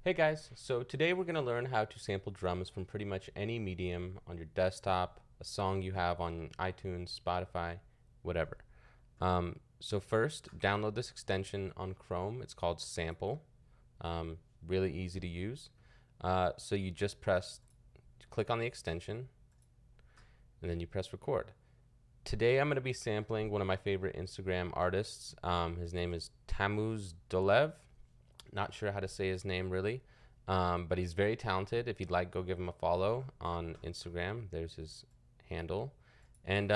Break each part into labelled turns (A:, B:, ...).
A: Hey guys, so today we're going to learn how to sample drums from pretty much any medium on your desktop, a song you have on iTunes, Spotify, whatever. So first, download this extension on Chrome. It's called Sample. Really easy to use. So you just click on the extension, and then you press record. Today I'm going to be sampling one of my favorite Instagram artists. His name is Tamuz Dolev. Not sure how to say his name really, but he's very talented. If you'd like, go give him a follow on Instagram. There's his handle. And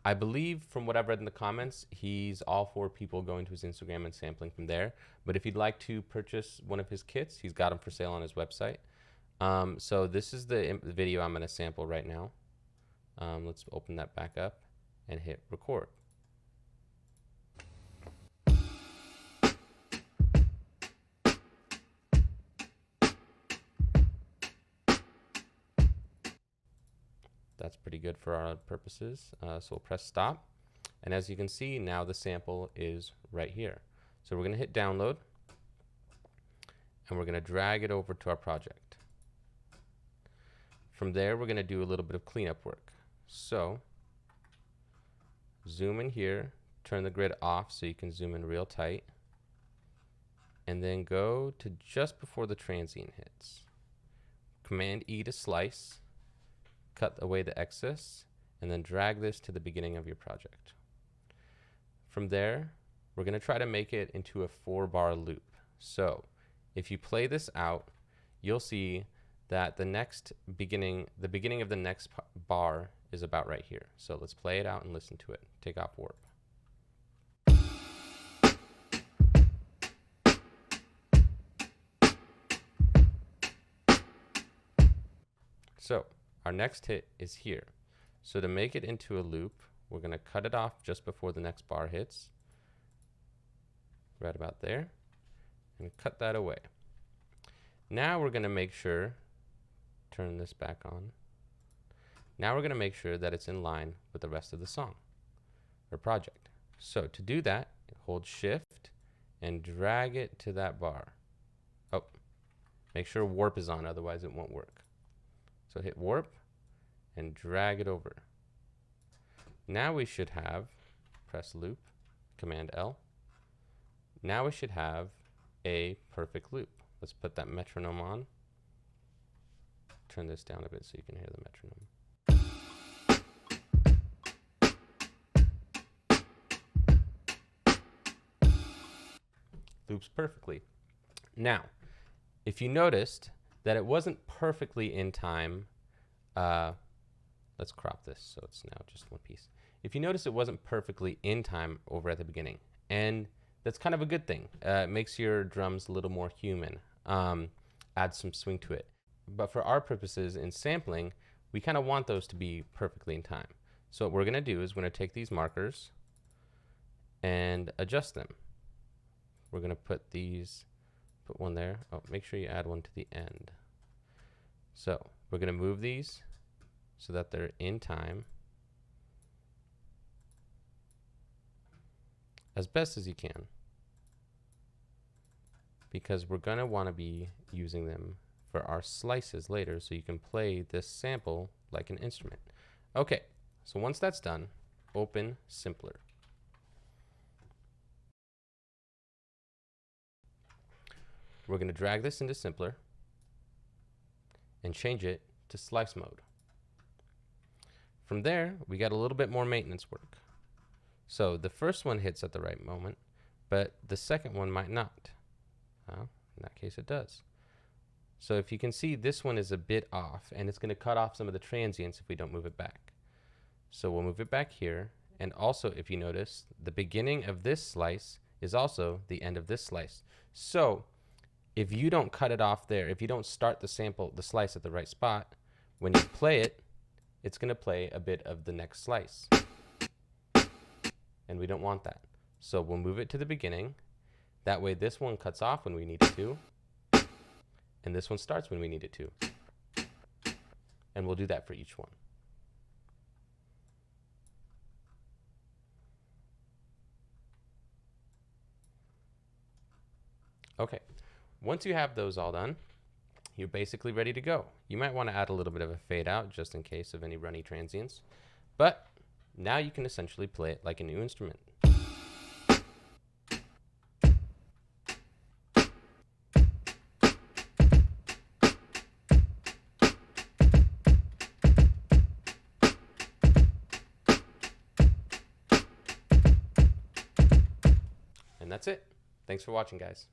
A: I believe from what I've read in the comments, he's all for people going to his Instagram and sampling from there. But if you'd like to purchase one of his kits, he's got them for sale on his website. So this is the video I'm going to sample right now. Let's open that back up and hit record. That's pretty good for our purposes. So we'll press stop. And as you can see, now the sample is right here. So we're going to hit download. And we're going to drag it over to our project. From there, we're going to do a little bit of cleanup work. So zoom in here, turn the grid off so you can zoom in real tight. And then go to just before the transient hits. Command E to slice. Cut away the excess, and then drag this to the beginning of your project. From there, we're going to try to make it into a 4-bar loop. So if you play this out, you'll see that the beginning of the next bar is about right here. So let's play it out and listen to it. Take off warp. So our next hit is here. So to make it into a loop, we're going to cut it off just before the next bar hits, right about there, and cut that away. Now we're going to make sure, turn this back on. Now we're going to make sure that it's in line with the rest of the song or project. So to do that, hold Shift and drag it to that bar. Oh, make sure warp is on, otherwise it won't work. So hit warp and drag it over. Now we should have, press loop, Command L. Now we should have a perfect loop. Let's put that metronome on. Turn this down a bit so you can hear the metronome. Loops perfectly. Now, if you noticed that it wasn't perfectly in time, let's crop this so it's now just one piece. If you notice it wasn't perfectly in time over at the beginning, and that's kind of a good thing. It makes your drums a little more human, adds some swing to it. But for our purposes in sampling, we kind of want those to be perfectly in time. So what we're going to do is we're going to take these markers and adjust them. We're going to put one there. Oh, make sure you add one to the end. So we're going to move these so that they're in time as best as you can, because we're going to want to be using them for our slices later so you can play this sample like an instrument. Okay, so once that's done, open Simpler. We're going to drag this into Simpler and change it to slice mode. From there, we got a little bit more maintenance work. So the first one hits at the right moment, but the second one might not. Well, in that case it does. So if you can see, this one is a bit off, and it's going to cut off some of the transients if we don't move it back. So we'll move it back here, and also if you notice, the beginning of this slice is also the end of this slice. So if you don't cut it off there, if you don't start the slice at the right spot, when you play it, it's going to play a bit of the next slice. And we don't want that. So we'll move it to the beginning. That way this one cuts off when we need it to, and this one starts when we need it to. And we'll do that for each one. Okay. Once you have those all done, you're basically ready to go. You might want to add a little bit of a fade out just in case of any runny transients, but now you can essentially play it like a new instrument. And that's it. Thanks for watching, guys.